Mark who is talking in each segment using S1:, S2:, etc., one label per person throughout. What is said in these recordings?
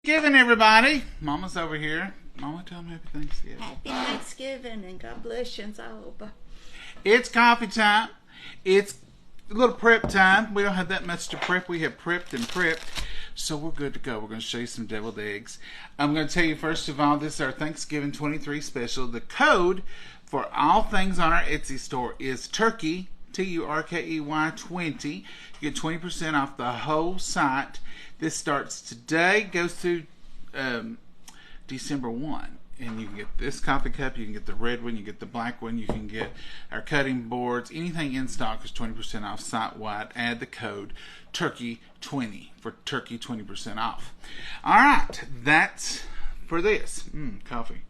S1: Thanksgiving, everybody. Mama's over here. Mama, tell me happy Thanksgiving.
S2: Happy Thanksgiving and God bless you all.
S1: It's coffee time. It's a little prep time. We don't have that much to prep. We have prepped and prepped. So we're good to go. We're going to show you some deviled eggs. I'm going to tell you, first of all, this is our Thanksgiving 23 special. The code for all things on our Etsy store is Turkey, Turkey 20. You get 20% off the whole site. This starts today, goes through December 1. And you can get this coffee cup, you can get the red one, you get the black one, you can get our cutting boards. Anything in stock is 20% off site-wide. Add the code Turkey20 for Turkey 20% off. Alright, that's for this. Coffee.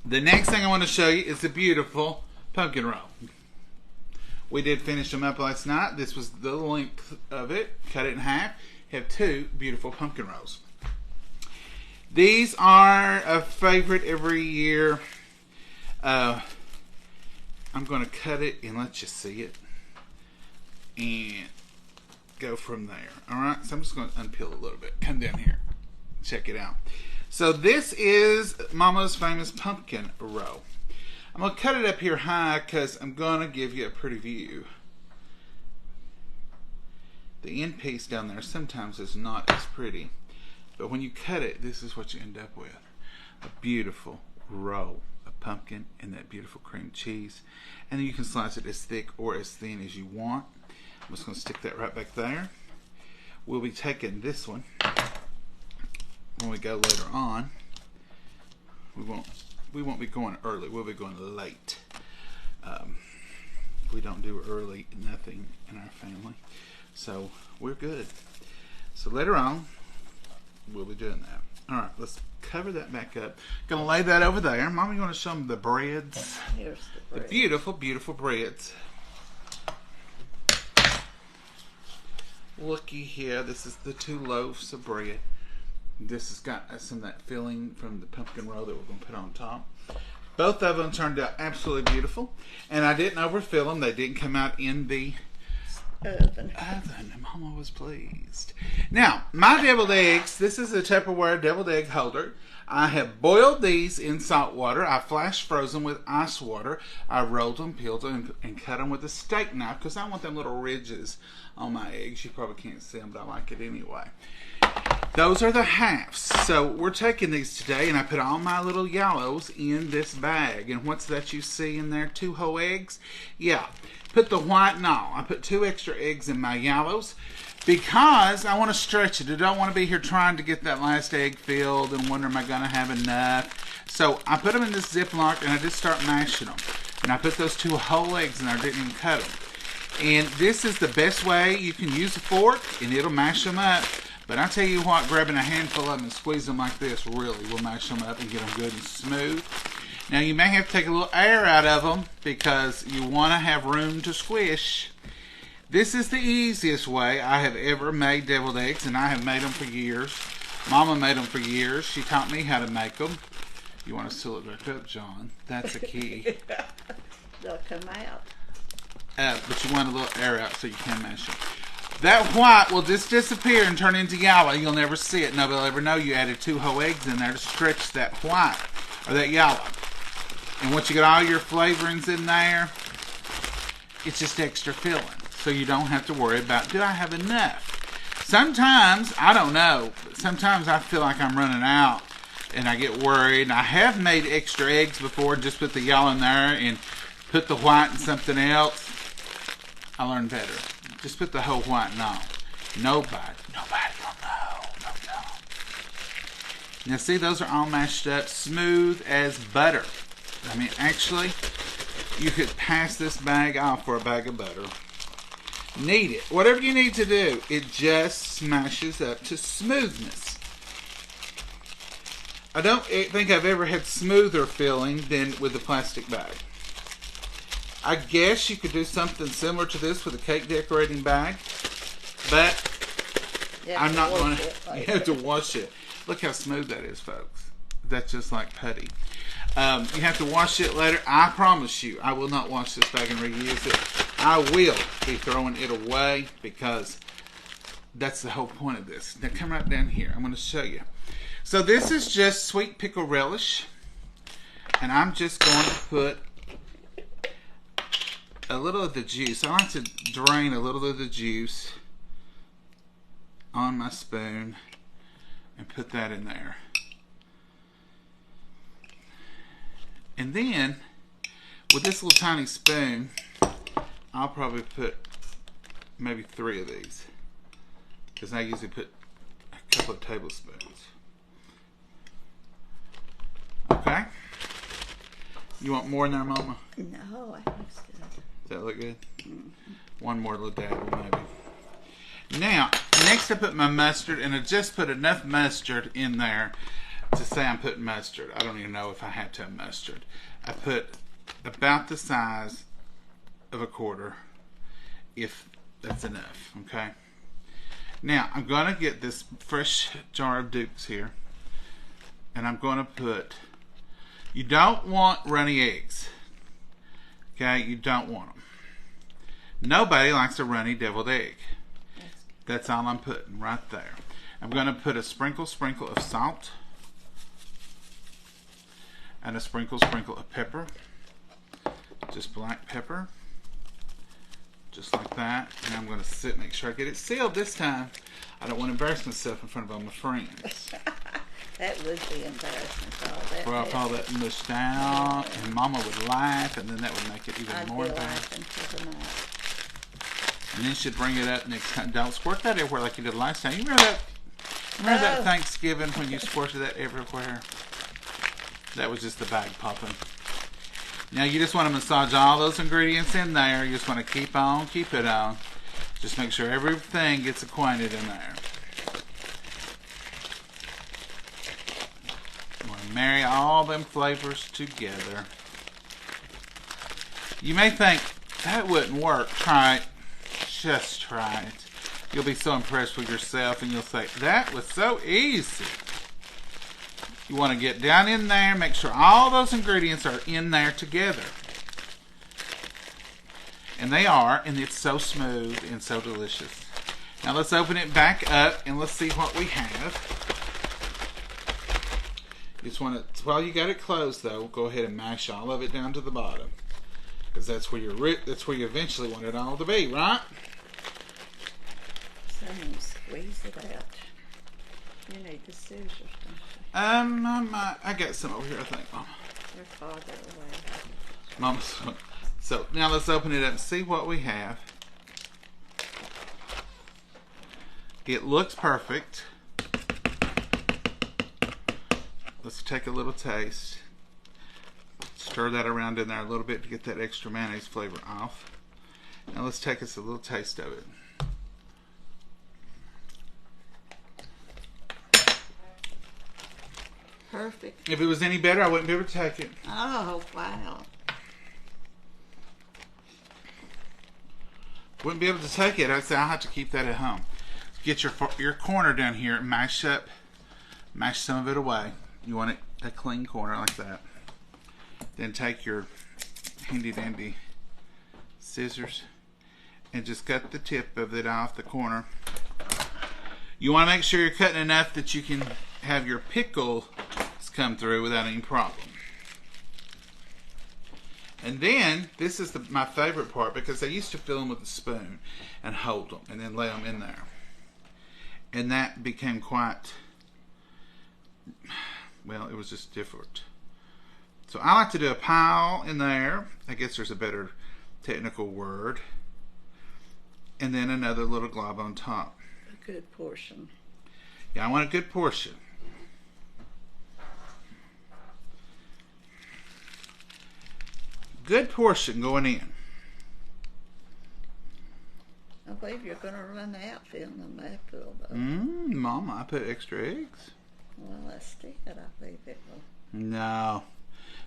S1: The next thing I want to show you is the beautiful pumpkin roll. We did finish them up last night. This was the length of it. Cut it in half. Have two beautiful pumpkin rolls. These are a favorite every year. I'm going to cut it and let you see it. And go from there. Alright, so I'm just going to unpeel a little bit. Come down here. Check it out. So this is Mama's famous pumpkin roll. I'm going to cut it up here high because I'm going to give you a pretty view. The end piece down there sometimes is not as pretty. But when you cut it, this is what you end up with. A beautiful roll of pumpkin and that beautiful cream cheese. And then you can slice it as thick or as thin as you want. I'm just going to stick that right back there. We'll be taking this one when we go later on. We won't be going early. We'll be going late. We don't do early nothing in our family. So we're good. So later on, we'll be doing that. Alright, let's cover that back up. Gonna lay that over there. Mama, you want to show them the breads?
S2: Here's the bread.
S1: The beautiful, beautiful breads. Looky here. This is the 2 loaves of bread. This has got some of that filling from the pumpkin roll that we're going to put on top. Both of them turned out absolutely beautiful. And I didn't overfill them. They didn't come out in the oven. Mama was pleased. Now, my deviled eggs, this is a Tupperware deviled egg holder. I have boiled these in salt water. I flash frozen with ice water. I rolled them, peeled them, and cut them with a steak knife because I want them little ridges on my eggs. You probably can't see them, but I like it anyway. Those are the halves. So we're taking these today, and I put all my little yellows in this bag. And what's that you see in there? 2 whole eggs? Yeah. Put the white and all. I put 2 extra eggs in my yellows because I want to stretch it. I don't want to be here trying to get that last egg filled and wonder, am I going to have enough? So I put them in this Ziploc, and I just start mashing them. And I put those 2 whole eggs in there. I didn't even cut them. And this is the best way. You can use a fork, and it'll mash them up. But I tell you what, grabbing a handful of them and squeeze them like this really will mash them up and get them good and smooth. Now you may have to take a little air out of them because you want to have room to squish. This is the easiest way I have ever made deviled eggs, and I have made them for years. Mama made them for years. She taught me how to make them. You want to seal it back up, John? That's a key.
S2: They'll come out.
S1: But you want a little air out so you can mash them. That white will just disappear and turn into yellow. You'll never see it. Nobody will ever know you added 2 whole eggs in there to stretch that white or that yellow. And once you get all your flavorings in there, it's just extra filling. So you don't have to worry about, do I have enough? Sometimes, I don't know, but sometimes I feel like I'm running out and I get worried. I have made extra eggs before, just put the yellow in there and put the white in something else. I learned better. Just put the whole white and all. Nobody will know. No. Now see, those are all mashed up, smooth as butter. I mean, actually, you could pass this bag off for a bag of butter. Knead it. Whatever you need to do, it just smashes up to smoothness. I don't think I've ever had smoother filling than with the plastic bag. I guess you could do something similar to this with a cake decorating bag, but I'm not going to. You have to wash it. Look how smooth that is, folks. That's just like putty. You have to wash it later. I promise you, I will not wash this bag and reuse it. I will be throwing it away because that's the whole point of this. Now come right down here. I'm going to show you. So this is just sweet pickle relish. And I'm just going to put a little of the juice. I like to drain a little of the juice on my spoon and put that in there. And then with this little tiny spoon, I'll probably put maybe 3 of these, because I usually put a couple of tablespoons. Okay? You want more in there, Mama?
S2: No, I think so.
S1: Does that look good? One more little dabble, maybe. Now, next I put my mustard, and I just put enough mustard in there to say I'm putting mustard. I don't even know if I have to have mustard. I put about the size of a quarter, if that's enough, okay? Now, I'm going to get this fresh jar of Duke's here, and I'm going to put, you don't want runny eggs, okay? You don't want them. Nobody likes a runny deviled egg. That's all I'm putting right there. I'm going to put a sprinkle of salt and a sprinkle of pepper, just black pepper, just like that. And I'm going to make sure I get it sealed this time. I don't want to embarrass myself in front of all my friends.
S2: That would be embarrassing.
S1: Throw up all that mushed out, and Mama would laugh, and then that would make it even more embarrassing. And then she'd bring it up next time. Don't squirt that everywhere like you did last time. You remember that? Remember that Thanksgiving when you squirted that everywhere? That was just the bag popping. Now you just want to massage all those ingredients in there. You just want to keep it on. Just make sure everything gets acquainted in there. You want to marry all them flavors together. You may think, that wouldn't work. Try it. Just try it. You'll be so impressed with yourself, and you'll say, that was so easy. You want to get down in there, make sure all those ingredients are in there together. And they are, and it's so smooth and so delicious. Now let's open it back up, and let's see what we have. You just want to, while you got it closed though, go ahead and mash all of it down to the bottom. Because that's where you eventually want it all to be, right?
S2: Someone squeeze it out. You need the scissors, don't you?
S1: I got some over here, I think, Mama.
S2: They're farther away.
S1: Mama's. So now let's open it up and see what we have. It looks perfect. Let's take a little taste. Stir that around in there a little bit to get that extra mayonnaise flavor off. Now let's take us a little taste of it.
S2: Perfect.
S1: If it was any better, I wouldn't be able to take it.
S2: Oh, wow.
S1: Wouldn't be able to take it. I'd say I'll have to keep that at home. Get your corner down here, mash some of it away. You want it a clean corner like that. Then take your handy dandy scissors and just cut the tip of it off the corner. You want to make sure you're cutting enough that you can have your pickles come through without any problem. And then, this is my favorite part, because I used to fill them with a spoon and hold them and then lay them in there. And that became quite, well, it was just different. So I like to do a pile in there. I guess there's a better technical word. And then another little glob on top.
S2: A good portion.
S1: Yeah, I want a good portion. Good portion going in.
S2: I believe you're going to run out filling them up full, though.
S1: Mama, I put extra eggs.
S2: Well, that's it. I believe it will.
S1: No.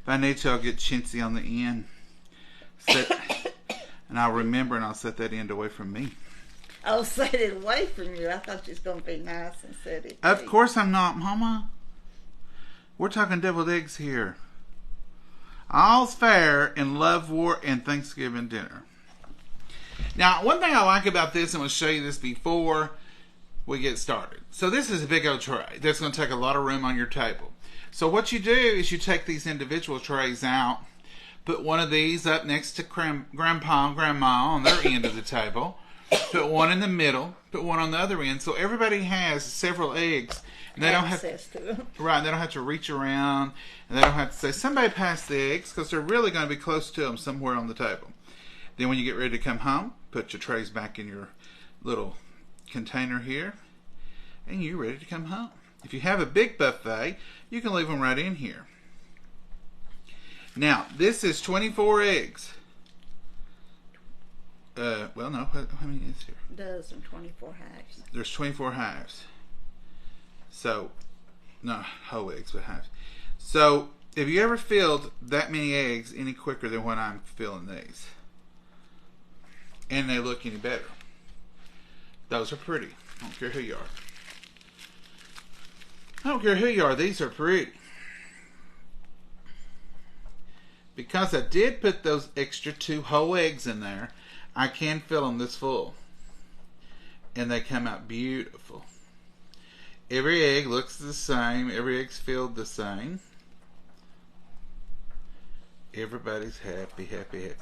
S1: If I need to, I'll get chintzy on the end. And I'll remember, and I'll set that end away from me.
S2: I'll set it away from you. I thought you was going to be nice and set it.
S1: Of course I'm not, Mama. We're talking deviled eggs here. All's fair in love, war, and Thanksgiving dinner. Now, one thing I like about this, and I'll show you this before we get started. So this is a big old tray that's going to take a lot of room on your table. So what you do is you take these individual trays out, put one of these up next to Grandpa and Grandma on their end of the table, put one in the middle, put one on the other end, so everybody has several eggs. And they don't have
S2: to them.
S1: Right, they don't have to reach around, and they don't have to say, somebody pass the eggs, because they're really going to be close to them somewhere on the table. Then when you get ready to come home, put your trays back in your little container here, and you're ready to come home. If you have a big buffet, you can leave them right in here. Now, this is 24 eggs. Well, no, how many is here?
S2: Dozen, 24 halves.
S1: There's 24 halves. So, no, whole eggs, but halves. So, have you ever filled that many eggs any quicker than when I'm filling these? And they look any better. Those are pretty. I don't care who you are. I don't care who you are, these are pretty. Because I did put those extra 2 whole eggs in there, I can fill them this full. And they come out beautiful. Every egg looks the same. Every egg's filled the same. Everybody's happy, happy, happy.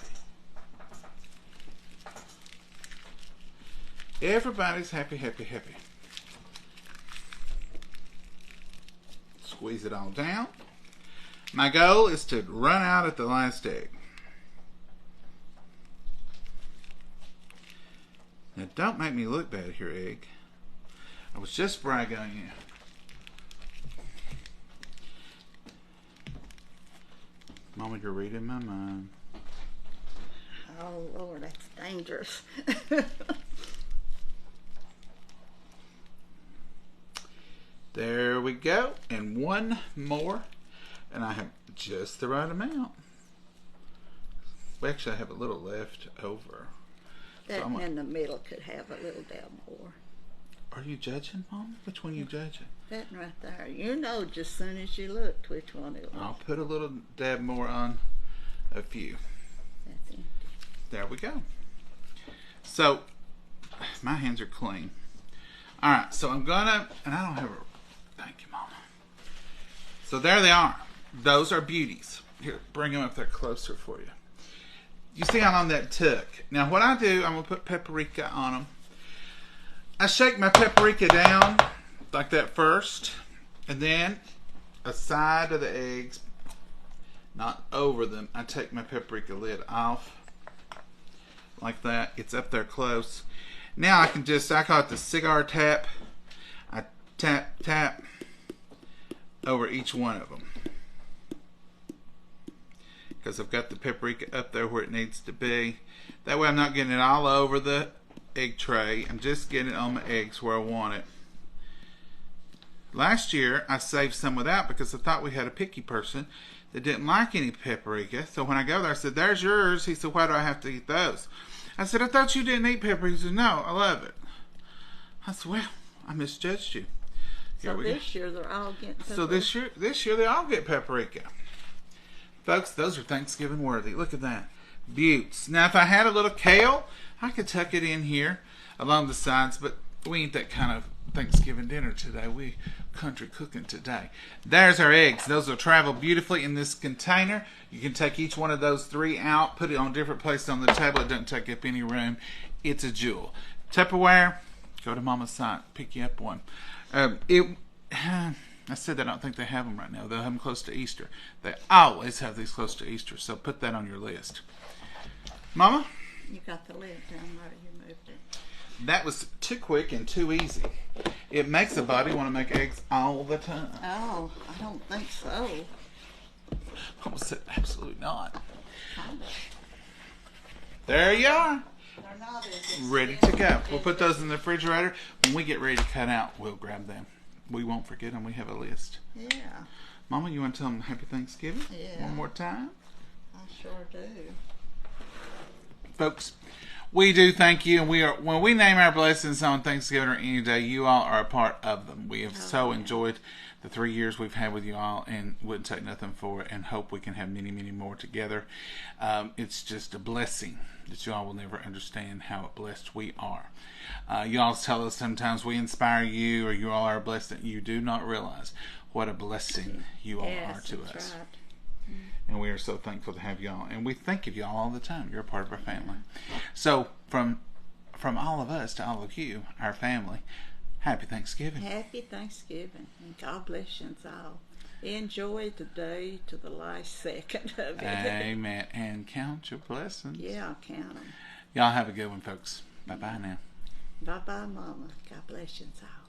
S1: Everybody's happy, happy, happy. Squeeze it all down. My goal is to run out at the last egg. Now don't make me look bad here, egg. I was just bragging on you. Mama, you're reading my mind.
S2: Oh, Lord, that's dangerous.
S1: There we go. And one more. And I have just the right amount. Well, actually, I have a little left over.
S2: That
S1: So
S2: in the middle could have a little dab more.
S1: Are you judging, Mom? Which one are you judging?
S2: That right there. You know just as soon as you looked which one it was.
S1: I'll put a little dab more on a few.
S2: That's empty.
S1: There we go. So, my hands are clean. Alright, so I'm gonna, and I don't have a, thank you, Mama. So there they are. Those are beauties. Here, bring them up there closer for you. You see how long that took. Now what I do, I'm going to put paprika on them. I shake my paprika down like that first. And then a side of the eggs, not over them, I take my paprika lid off. Like that. It's up there close. Now I can just, I call it the cigar tap. I tap, tap over each one of them. Because I've got the paprika up there where it needs to be. That way I'm not getting it all over the egg tray. I'm just getting it on my eggs where I want it. Last year I saved some without because I thought we had a picky person that didn't like any paprika. So when I go there I said, there's yours. He said, why do I have to eat those? I said, I thought you didn't eat paprika. He said, no, I love it. I said, well, I misjudged you.
S2: So this year they're all getting paprika.
S1: So this year they all get paprika. Folks, those are Thanksgiving worthy. Look at that. Beauts. Now, if I had a little kale, I could tuck it in here along the sides, but we ain't that kind of Thanksgiving dinner today. We country cooking today. There's our eggs. Those will travel beautifully in this container. You can take each one of those 3 out, put it on different places on the table. It doesn't take up any room. It's a jewel. Tupperware, go to Mama's site, pick you up one. I said I don't think they have them right now. They'll have them close to Easter. They always have these close to Easter, so put that on your list. Mama?
S2: You got the lid down there. You moved it.
S1: That was too quick and too easy. It makes the body want to make eggs all the time.
S2: Oh, I don't think so.
S1: Mama said absolutely not. There you are.
S2: They're not as
S1: Ready to go. We'll put those in the refrigerator. When we get ready to cut out, we'll grab them. We won't forget them. We have a list.
S2: Yeah.
S1: Mama, you want to tell them Happy Thanksgiving?
S2: Yeah.
S1: One more time?
S2: I sure do.
S1: Folks, We do thank you, and we are when we name our blessings on Thanksgiving or any day, you all are a part of them. We have so enjoyed the 3 years we've had with you all, and wouldn't take nothing for it, and hope we can have many, many more together. It's just a blessing that you all will never understand how blessed we are. You all tell us sometimes we inspire you, or you all are blessed, that you do not realize what a blessing you all are to us.
S2: Right.
S1: And we are so thankful to have y'all, and we think of y'all all the time. You're a part of our family. So from all of us to all of you, our family, happy Thanksgiving.
S2: Happy Thanksgiving, and God bless you all. Enjoy the day to the last second of it.
S1: Amen. And count your blessings.
S2: Yeah, I'll count them.
S1: Y'all have a good one, folks. Bye bye now.
S2: Bye bye, Mama. God bless you all.